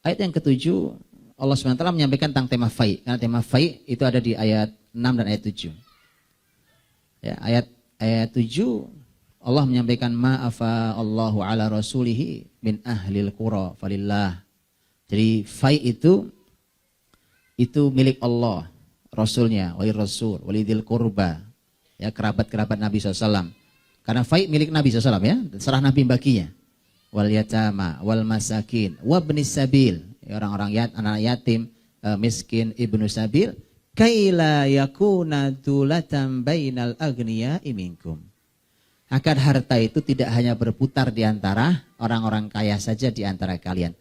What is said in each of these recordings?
Ayat yang ketujuh, Allah SWT menyampaikan tentang tema fai. Karena tema fai itu ada di ayat 6 dan ayat 7. Ya, ayat 7 Allah menyampaikan ma'afa Allahu ala rasulihi min ahlil qura falillah. Jadi fai itu milik Allah, Rasulnya, wali Rasul, walidil qurba, ya kerabat-kerabat Nabi SAW. Karena fai milik Nabi SAW ya, serah Nabi baginya. Wal yatama, wal masakin, wabnis sabil, orang-orang anak yatim, miskin, ibnu sabil, kaila yakuna dulatan bainal agniya'i minkum. Agar harta itu tidak hanya berputar di antara orang-orang kaya saja di antara kalian.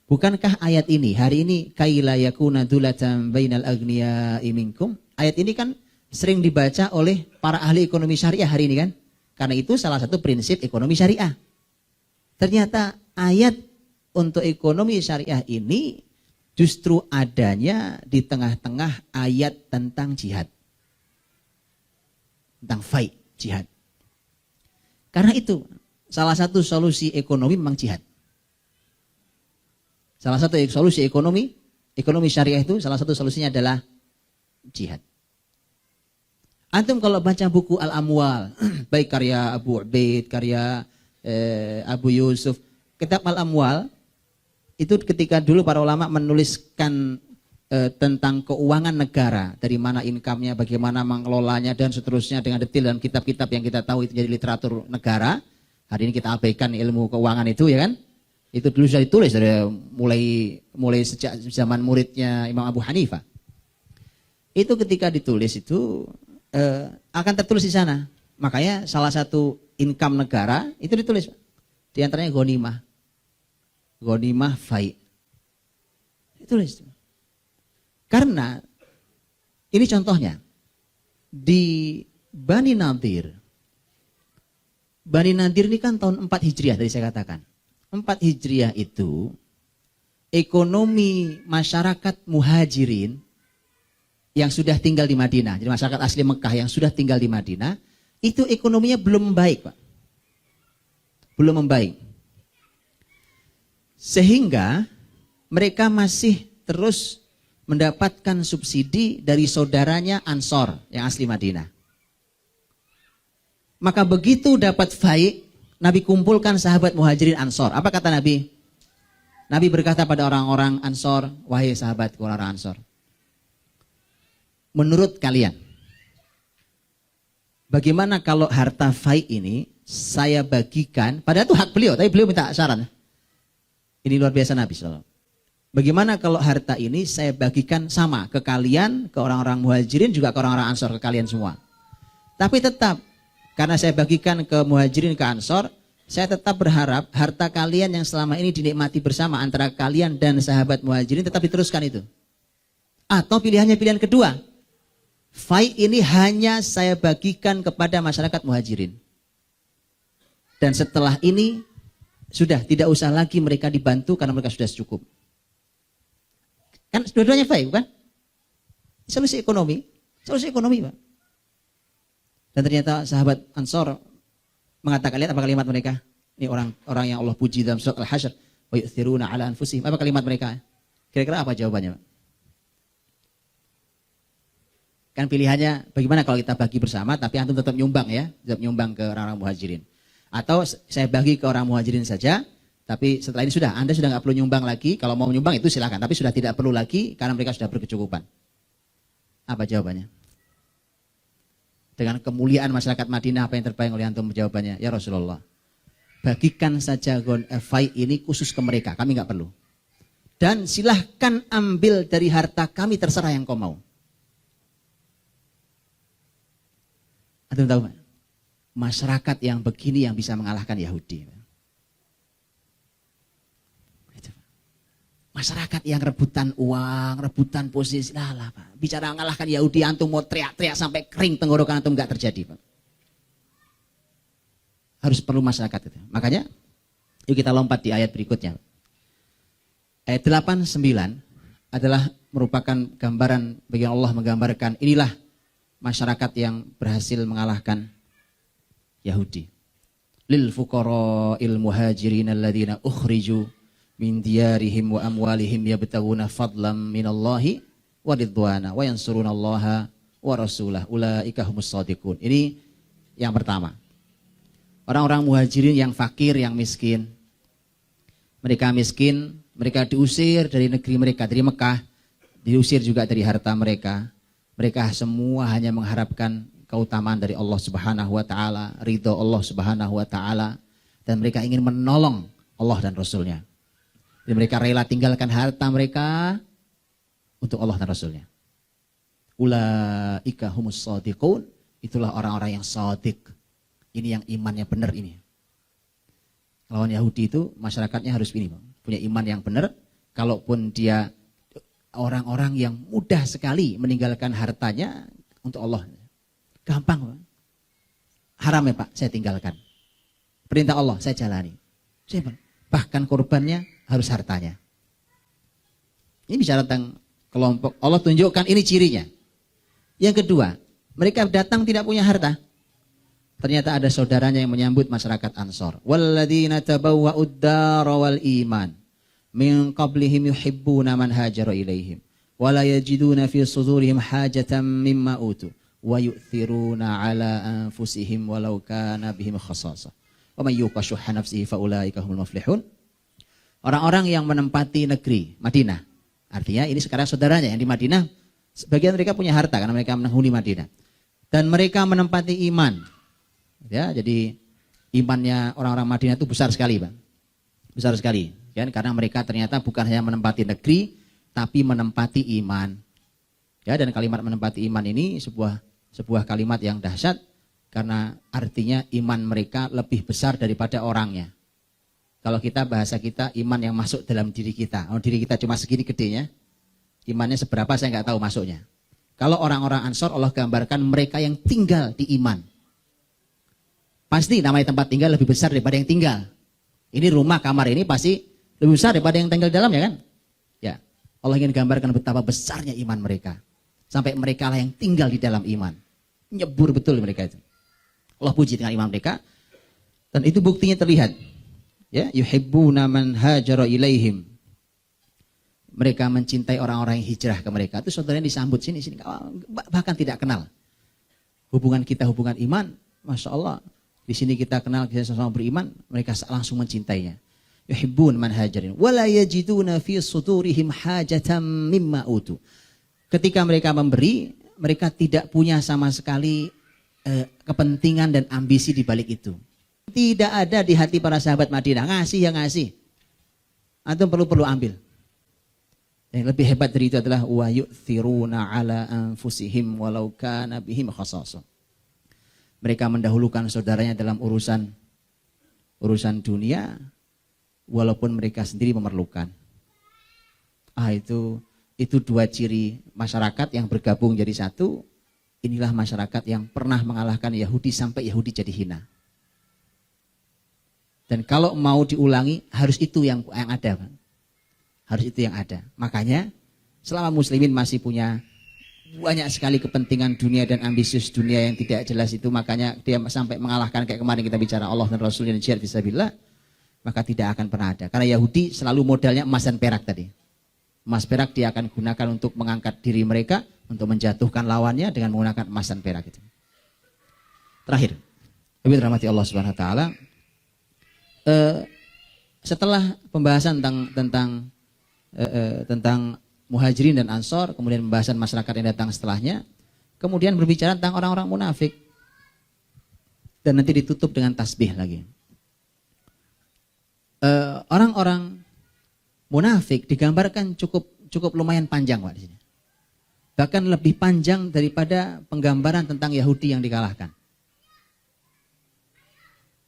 Bukankah ayat ini, hari ini, kaila yakuna dulatan bainal agniya'i minkum, ayat ini kan sering dibaca oleh para ahli ekonomi syariah hari ini kan? Karena itu salah satu prinsip ekonomi syariah. Ternyata ayat untuk ekonomi syariah ini justru adanya di tengah-tengah ayat tentang jihad. Tentang fight, jihad. Karena itu salah satu solusi ekonomi memang jihad. Salah satu solusi ekonomi syariah itu salah satu solusinya adalah jihad. Antum kalau baca buku Al-Amwal, baik karya Abu Ubaid, karya Abu Yusuf, kitab Al-Amwal, itu ketika dulu para ulama menuliskan tentang keuangan negara, dari mana income-nya, bagaimana mengelolanya, dan seterusnya dengan detail dalam kitab-kitab yang kita tahu itu jadi literatur negara. Hari ini kita abaikan ilmu keuangan itu ya kan. Itu dulu sudah ditulis dari mulai sejak zaman muridnya Imam Abu Hanifah. Itu ketika ditulis itu akan tertulis di sana. Makanya salah satu income negara itu ditulis. Di antaranya ghanimah. Ghanimah fai. Ditulis. Karena ini contohnya. Di Bani Nadir. Bani Nadir ini kan tahun 4 Hijriah tadi saya katakan. 4 Hijriah itu ekonomi masyarakat muhajirin yang sudah tinggal di Madinah, jadi masyarakat asli Mekah yang sudah tinggal di Madinah, itu ekonominya belum membaik, Pak. Belum membaik. Sehingga mereka masih terus mendapatkan subsidi dari saudaranya Ansor yang asli Madinah. Maka begitu dapat faik, Nabi kumpulkan sahabat muhajirin Ansor. Apa kata Nabi? Nabi berkata pada orang-orang Ansor, wahai sahabatku orang-orang Ansor, menurut kalian, bagaimana kalau harta faik ini saya bagikan, padahal itu hak beliau, tapi beliau minta saran. Ini luar biasa Nabi SAW. Bagaimana kalau harta ini saya bagikan sama ke kalian, ke orang-orang muhajirin, juga ke orang-orang Ansor, ke kalian semua. Tapi tetap, karena saya bagikan ke muhajirin, ke Ansor, saya tetap berharap harta kalian yang selama ini dinikmati bersama antara kalian dan sahabat muhajirin tetap diteruskan itu. Atau pilihannya pilihan kedua, faik ini hanya saya bagikan kepada masyarakat muhajirin. Dan setelah ini sudah tidak usah lagi mereka dibantu karena mereka sudah cukup. Kan dua-duanya faik bukan? Solusi ekonomi Pak. Dan ternyata sahabat Ansor mengatakan, lihat apa kalimat mereka. Ini orang yang Allah puji dalam surat Al-Hasyr. Wa yu'thiruna ala anfusihim. Apa kalimat mereka? Kira-kira apa jawabannya Pak? Kan pilihannya bagaimana kalau kita bagi bersama tapi antum tetap nyumbang ya, tetap nyumbang ke orang-orang muhajirin. Atau saya bagi ke orang muhajirin saja, tapi setelah ini sudah, Anda sudah nggak perlu nyumbang lagi. Kalau mau nyumbang itu silakan, tapi sudah tidak perlu lagi karena mereka sudah berkecukupan. Apa jawabannya? Dengan kemuliaan masyarakat Madinah, apa yang terbayang oleh antum jawabannya? Ya Rasulullah, bagikan saja fai ini khusus ke mereka, kami nggak perlu. Dan silahkan ambil dari harta kami terserah yang kau mau. Antum tahu Pak? Masyarakat yang begini yang bisa mengalahkan Yahudi. Masyarakat yang rebutan uang, rebutan posisi, lah Pak. Bicara mengalahkan Yahudi, antum mau teriak-teriak sampai kering tenggorokan antum nggak terjadi Pak. Harus perlu masyarakat itu. Makanya, yuk kita lompat di ayat berikutnya. Ayat 8-9 adalah merupakan gambaran bagi Allah menggambarkan inilah masyarakat yang berhasil mengalahkan Yahudi. Lil fuqara'il muhajirin alladzina ukhriju min diyarihim wa amwalihim yabtaguna fadlan minallahi wa ridwana wa yansurunallaha wa rasulah ulaika humus shadiqun. Ini yang pertama. Orang-orang muhajirin yang fakir, yang miskin. Mereka miskin, mereka diusir dari negeri mereka, dari Mekah, diusir juga dari harta mereka. Mereka semua hanya mengharapkan keutamaan dari Allah Subhanahu wa taala, ridho Allah Subhanahu wa taala, dan mereka ingin menolong Allah dan Rasulnya. Dan mereka rela tinggalkan harta mereka untuk Allah dan Rasulnya. Ulaika humus shadiqun, itulah orang-orang yang shadiq. Ini yang imannya benar ini. Lawan Yahudi itu masyarakatnya harus ini, punya iman yang benar. Kalaupun dia orang-orang yang mudah sekali meninggalkan hartanya untuk Allah. Gampang, Pak. Haram ya Pak, saya tinggalkan. Perintah Allah, saya jalani. Bahkan korbannya harus hartanya. Ini bicara tentang kelompok. Allah tunjukkan ini cirinya. Yang kedua, mereka datang tidak punya harta. Ternyata ada saudaranya yang menyambut masyarakat Ansor. Walladzina tabawwa'ud dar wal iman min qablihim yuhibbuna man hajara ilaihim wa la yajiduna fi sudurihim hajatan mimma utu wa yu'thiruna ala anfusihim walau kana bihim khassasah. Wa may yuqa shuhha nafsihi fa ulaika humul muflihun. Orang-orang yang menempati negeri Madinah. Artinya ini sekarang saudaranya yang di Madinah, sebagian mereka punya harta karena mereka menghuni Madinah. Dan mereka menempati iman. Ya, jadi imannya orang-orang Madinah itu besar sekali, Bang. Besar sekali, kan? Karena mereka ternyata bukan hanya menempati negeri, tapi menempati iman. Ya, dan kalimat menempati iman ini sebuah kalimat yang dahsyat karena artinya iman mereka lebih besar daripada orangnya. Kalau kita bahasa kita iman yang masuk dalam diri kita. Kalau diri kita cuma segini gedenya, imannya seberapa saya nggak tahu masuknya. Kalau orang-orang Ansor Allah gambarkan mereka yang tinggal di iman. Pasti namanya tempat tinggal lebih besar daripada yang tinggal. Ini rumah, kamar ini pasti lebih besar daripada yang tinggal di dalam, ya kan? Ya, Allah ingin gambarkan betapa besarnya iman mereka. Sampai mereka lah yang tinggal di dalam iman. Nyebur betul mereka itu. Allah puji dengan iman mereka. Dan itu buktinya terlihat. Ya, yuhibbuna man hajara ilaihim. Mereka mencintai orang-orang yang hijrah ke mereka. Itu saudaranya disambut sini, bahkan tidak kenal. Hubungan kita, hubungan iman, Masya Allah. Di sini kita kenal, kita sama-sama beriman, mereka langsung mencintainya. Yuhibbun man hajarin wala yajiduna fi sudurihim hajatan mimma utu. Ketika mereka memberi, mereka tidak punya sama sekali kepentingan dan ambisi di balik itu. Tidak ada di hati para sahabat Madinah ngasih yang ngasih. Antum perlu ambil. Yang lebih hebat dari itu adalah wa yu'thiruna ala anfusihim walau kana bihim khassasah. Mereka mendahulukan saudaranya dalam urusan dunia, walaupun mereka sendiri memerlukan. Itu dua ciri masyarakat yang bergabung jadi satu. Inilah masyarakat yang pernah mengalahkan Yahudi sampai Yahudi jadi hina. Dan kalau mau diulangi harus itu yang ada, harus itu yang ada. Makanya selama muslimin masih punya banyak sekali kepentingan dunia dan ambisius dunia yang tidak jelas itu, makanya dia sampai mengalahkan kayak kemarin kita bicara Allah dan Rasulnya dan jihad fisabilillah, maka tidak akan pernah ada. Karena Yahudi selalu modalnya emas dan perak tadi. Emas perak dia akan gunakan untuk mengangkat diri mereka, untuk menjatuhkan lawannya dengan menggunakan emas dan perak itu. Terakhir, lebih dirahmati Allah Subhanahu wa taala. Setelah pembahasan tentang Muhajirin dan Ansor, kemudian pembahasan masyarakat yang datang setelahnya, kemudian berbicara tentang orang-orang munafik, dan nanti ditutup dengan tasbih lagi. Orang-orang munafik digambarkan cukup lumayan panjang, Pak, di sini. Bahkan lebih panjang daripada penggambaran tentang Yahudi yang dikalahkan.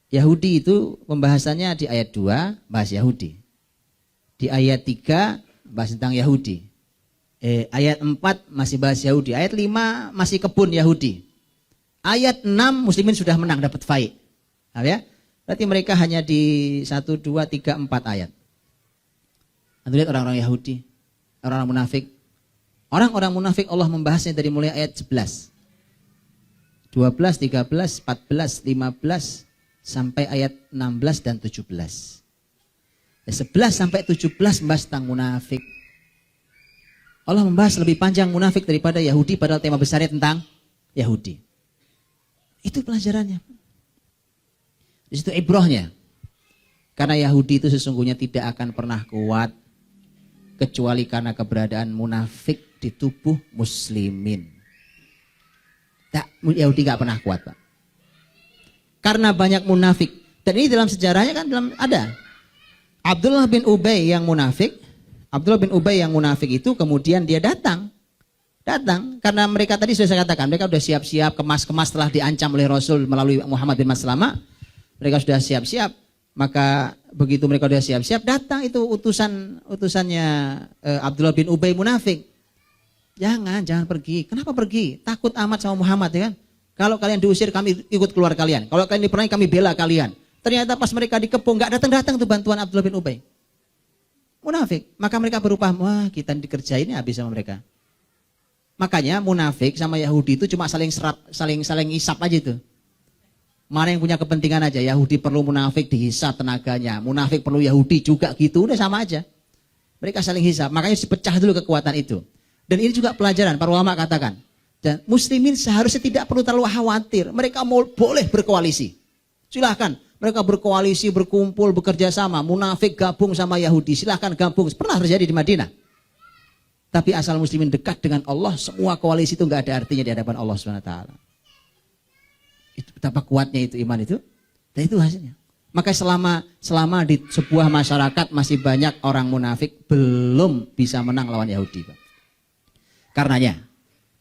Yahudi itu pembahasannya di ayat 2 bahas Yahudi. Di ayat 3 bahas tentang Yahudi. Ayat 4 masih bahas Yahudi. Ayat 5 masih kebun Yahudi. Ayat 6 muslimin sudah menang, dapat faid. Nah, ya? Berarti mereka hanya di 1, 2, 3, 4 ayat. Anda lihat orang-orang Yahudi, orang-orang munafik. Orang-orang munafik Allah membahasnya dari mulai ayat 11. 12, 13, 14, 15 sampai ayat 16 dan 17. 11 sampai 17 membahas tentang munafik. Allah membahas lebih panjang munafik daripada Yahudi, padahal tema besarnya tentang Yahudi. Itu pelajarannya. Di situ ibrahnya. Karena Yahudi itu sesungguhnya tidak akan pernah kuat kecuali karena keberadaan munafik di tubuh muslimin. Yahudi gak pernah kuat, Pak. Karena banyak munafik. Dan ini dalam sejarahnya kan ada. Abdullah bin Ubay yang munafik. Abdullah bin Ubay yang munafik itu kemudian dia datang. Karena mereka tadi sudah saya katakan, mereka sudah siap-siap, kemas-kemas telah diancam oleh Rasul melalui Muhammad bin Maslama. Mereka sudah siap-siap. Maka begitu mereka sudah siap-siap, datang itu utusannya Abdullah bin Ubay munafik. Jangan pergi. Kenapa pergi? Takut amat sama Muhammad, ya kan? Kalau kalian diusir, kami ikut keluar kalian. Kalau kalian diperangi, kami bela kalian. Ternyata pas mereka dikepung, gak datang-datang tuh bantuan Abdullah bin Ubay. Munafik. Maka mereka berupah, wah kita dikerjain habis sama mereka. Makanya munafik sama Yahudi itu cuma saling isap aja itu. Mana yang punya kepentingan aja. Yahudi perlu munafik dihisap tenaganya. Munafik perlu Yahudi juga gitu. Udah sama aja. Mereka saling hisap. Makanya dipecah dulu kekuatan itu. Dan ini juga pelajaran. Para ulama katakan. Dan muslimin seharusnya tidak perlu terlalu khawatir. Mereka boleh berkoalisi. Silahkan. Mereka berkoalisi, berkumpul, bekerja sama. Munafik gabung sama Yahudi. Silahkan gabung. Pernah terjadi di Madinah. Tapi asal muslimin dekat dengan Allah, semua koalisi itu nggak ada artinya di hadapan Allah SWT. Itu betapa kuatnya itu iman itu. Dan itu hasilnya. Maka selama di sebuah masyarakat masih banyak orang munafik, belum bisa menang lawan Yahudi. Karenanya,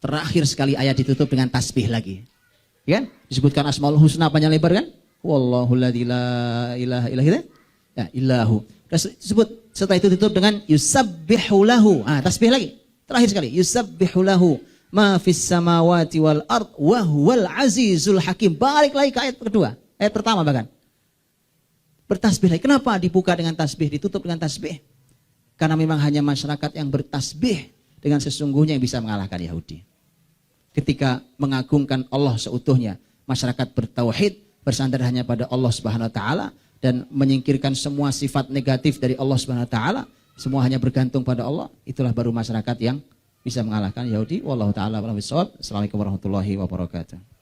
terakhir sekali ayat ditutup dengan tasbih lagi. Ya, disebutkan Asmaul Husna panjang lebar kan? Wallahu la ilaha illa ya, illahu. Disebut setelah itu ditutup dengan yusabbihu lahu. Tasbih lagi. Terakhir sekali, yusabbihu lahu ma fis samawati wal ard wa huwal azizul hakim. Balik lagi ke ayat kedua, ayat pertama bahkan. Bertasbih lagi. Kenapa dibuka dengan tasbih, ditutup dengan tasbih? Karena memang hanya masyarakat yang bertasbih dengan sesungguhnya yang bisa mengalahkan Yahudi. Ketika mengagungkan Allah seutuhnya, masyarakat bertauhid, bersandar hanya pada Allah Subhanahu wa taala dan menyingkirkan semua sifat negatif dari Allah Subhanahu wa taala, semua hanya bergantung pada Allah, itulah baru masyarakat yang bisa mengalahkan Yahudi. Wallahu taala a'lam bishawab. Assalamualaikum warahmatullahi wabarakatuh.